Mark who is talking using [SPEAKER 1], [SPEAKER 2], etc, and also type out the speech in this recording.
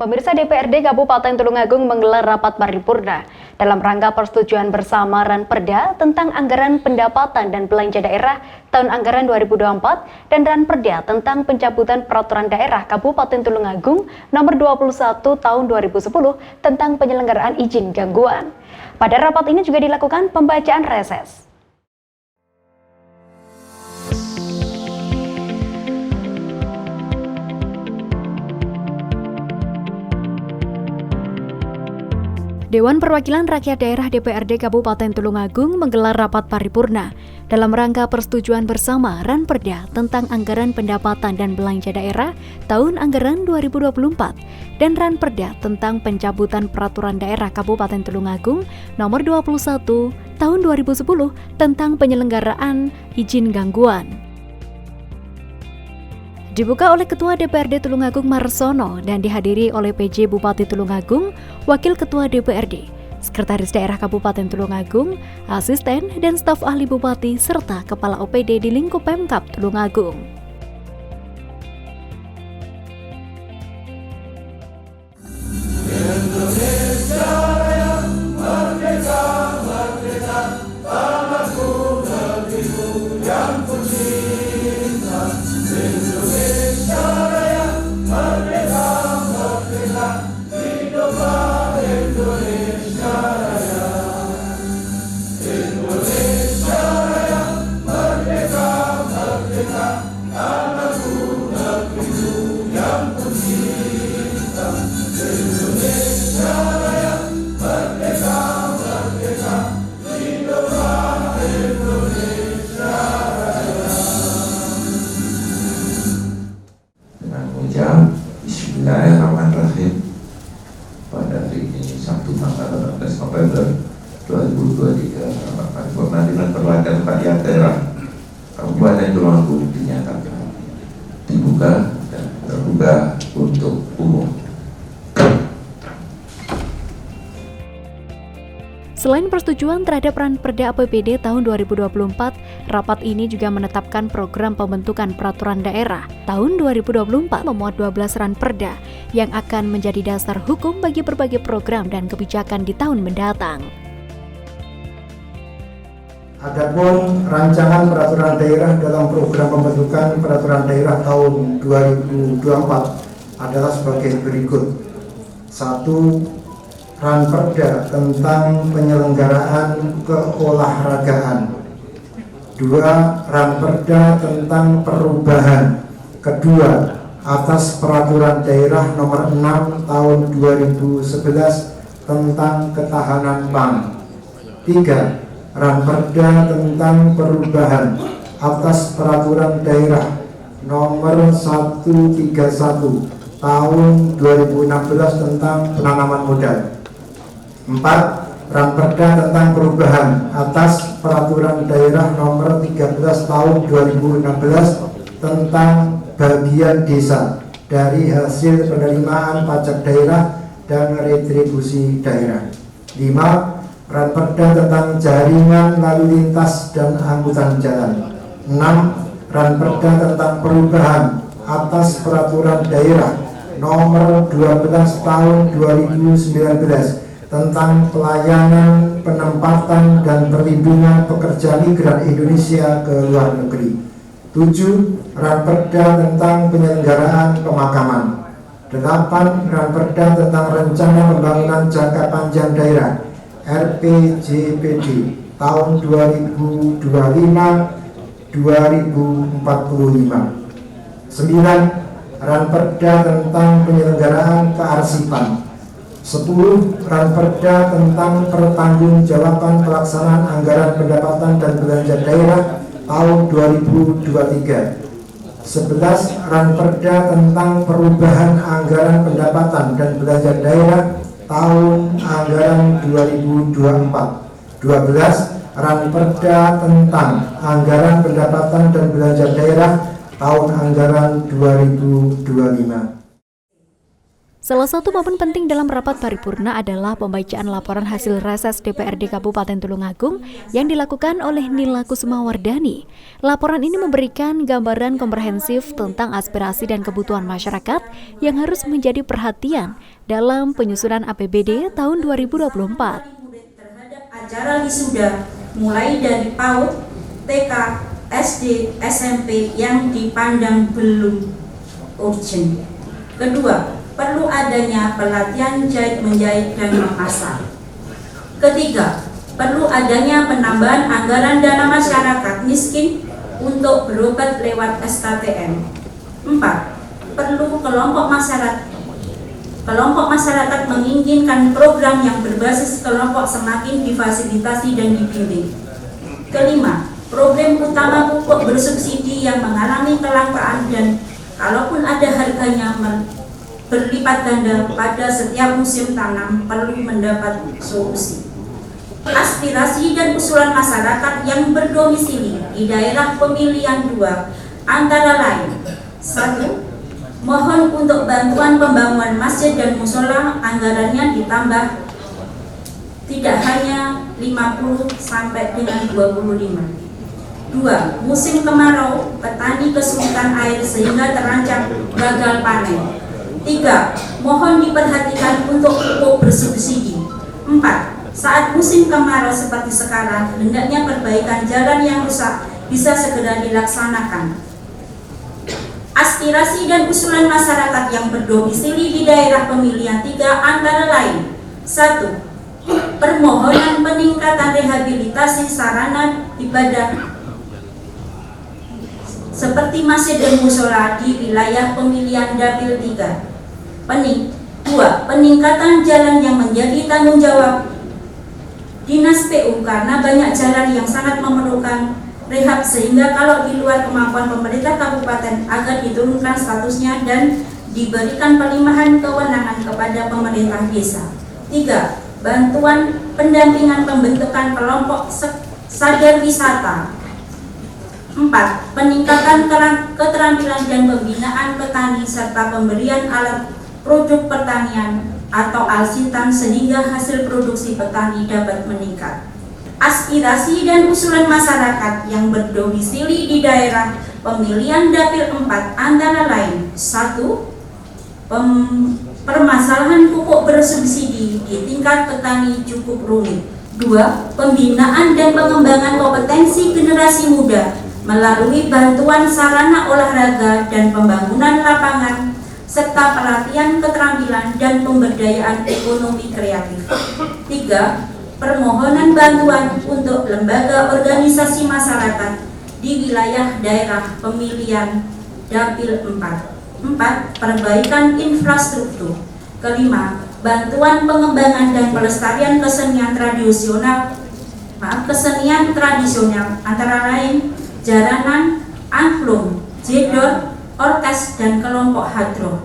[SPEAKER 1] Pemirsa, DPRD Kabupaten Tulungagung menggelar rapat paripurna dalam rangka persetujuan bersama Ranperda tentang anggaran pendapatan dan belanja daerah tahun anggaran 2024 dan Ranperda tentang pencabutan peraturan daerah Kabupaten Tulungagung nomor 21 tahun 2010 tentang penyelenggaraan izin gangguan. Pada rapat ini juga dilakukan pembacaan reses. Dewan Perwakilan Rakyat Daerah DPRD Kabupaten Tulungagung menggelar rapat paripurna dalam rangka persetujuan bersama Ranperda tentang anggaran pendapatan dan belanja daerah tahun anggaran 2024 dan Ranperda tentang pencabutan peraturan daerah Kabupaten Tulungagung nomor 21 tahun 2010 tentang penyelenggaraan izin gangguan. Dibuka oleh Ketua DPRD Tulungagung Marsono dan dihadiri oleh PJ Bupati Tulungagung, Wakil Ketua DPRD, Sekretaris Daerah Kabupaten Tulungagung, Asisten dan staf ahli Bupati, serta Kepala OPD di lingkup Pemkab Tulungagung.
[SPEAKER 2] Bismillahirrahmanirrahim. Pada hari ini Sabtu tanggal 18 November 2023, rapat paripurna Dewan Perwakilan Rakyat Daerah Kabupaten Tulungagung dinyatakan dibuka dan terbuka untuk umum.
[SPEAKER 1] Selain persetujuan terhadap Ranperda APBD tahun 2024, rapat ini juga menetapkan program pembentukan peraturan daerah tahun 2024 memuat 12 Ranperda yang akan menjadi dasar hukum bagi berbagai program dan kebijakan di tahun mendatang.
[SPEAKER 3] Adapun rancangan peraturan daerah dalam program pembentukan peraturan daerah tahun 2024 adalah sebagai berikut. 1. Ranperda tentang penyelenggaraan keolahragaan. 2. Ranperda tentang perubahan kedua atas peraturan daerah nomor 6 tahun 2011 tentang ketahanan pangan. 3. Ranperda tentang perubahan atas peraturan daerah nomor 131 tahun 2016 tentang penanaman modal. 4. Ranperda tentang perubahan atas peraturan daerah nomor 13 tahun 2016 tentang bagian desa dari hasil penerimaan pajak daerah dan retribusi daerah. 5. Ranperda tentang jaringan lalu lintas dan angkutan jalan. 6. Ranperda tentang perubahan atas peraturan daerah nomor 12 tahun 2019 tentang pelayanan, penempatan, dan perlindungan pekerja migran Indonesia ke luar negeri. 7. Ranperda tentang penyelenggaraan pemakaman. 8. Ranperda tentang rencana pembangunan jangka panjang daerah RPJPD tahun 2025-2045. 9. Ranperda tentang penyelenggaraan kearsipan. 10. Ranperda tentang pertanggungjawaban pelaksanaan anggaran pendapatan dan belanja daerah tahun 2023. 11. Ranperda tentang perubahan anggaran pendapatan dan belanja daerah tahun anggaran 2024. 12. Ranperda tentang anggaran pendapatan dan belanja daerah tahun anggaran 2025.
[SPEAKER 1] Salah satu momen penting dalam rapat paripurna adalah pembacaan laporan hasil reses DPRD Kabupaten Tulungagung yang dilakukan oleh Nila Kusumawardani. Laporan ini memberikan gambaran komprehensif tentang aspirasi dan kebutuhan masyarakat yang harus menjadi perhatian dalam penyusunan APBD tahun 2024.
[SPEAKER 4] Terhadap acara wisuda mulai dari PAUD, TK, SD, SMP yang dipandang belum urgent. Kedua, perlu adanya pelatihan jahit menjahit dan memasak. Ketiga, perlu adanya penambahan anggaran dana masyarakat miskin untuk berobat lewat SKTM. 4. Perlu kelompok masyarakat menginginkan program yang berbasis kelompok semakin difasilitasi dan dibimbing. Kelima, problem utama pupuk bersubsidi yang mengalami kelangkaan dan kalaupun ada harganya berlipat ganda pada setiap musim tanam perlu mendapat solusi. Aspirasi dan usulan masyarakat yang berdomisili di daerah pemilihan 2 antara lain: 1. Mohon untuk bantuan pembangunan masjid dan musola anggarannya ditambah tidak hanya 50 sampai dengan 25. 2. Musim kemarau, petani kesulitan air sehingga terancam gagal panen. 3. Mohon diperhatikan untuk pupuk bersubsidi. 4. Saat musim kemarau seperti sekarang, hendaknya perbaikan jalan yang rusak bisa segera dilaksanakan. Aspirasi dan usulan masyarakat yang berdomisili di daerah pemilihan 3 antara lain: 1. Permohonan peningkatan rehabilitasi sarana ibadah seperti masjid dan musola di wilayah pemilihan Dapil 3. 2. Peningkatan jalan yang menjadi tanggung jawab Dinas PU karena banyak jalan yang sangat memerlukan rehab sehingga kalau di luar kemampuan pemerintah kabupaten agar diturunkan statusnya dan diberikan pelimpahan kewenangan kepada pemerintah desa. 3. Bantuan pendampingan pembentukan kelompok sadar wisata. 4. Peningkatan keterampilan dan pembinaan petani serta pemberian alat produk pertanian atau alsintan sehingga hasil produksi petani dapat meningkat. Aspirasi dan usulan masyarakat yang berdomisili di daerah pemilihan Dapil 4 antara lain: 1. Permasalahan pupuk bersubsidi di tingkat petani cukup rumit. 2. Pembinaan dan pengembangan kompetensi generasi muda melalui bantuan sarana olahraga dan pembangunan lapangan serta pelatihan keterampilan dan pemberdayaan ekonomi kreatif. 3. Permohonan bantuan untuk lembaga organisasi masyarakat di wilayah daerah pemilihan Dapil 4. 4. Perbaikan infrastruktur. 5. Bantuan pengembangan dan pelestarian kesenian tradisional antara lain jaranan, angklung, jedor, orkes dan kelompok hadroh.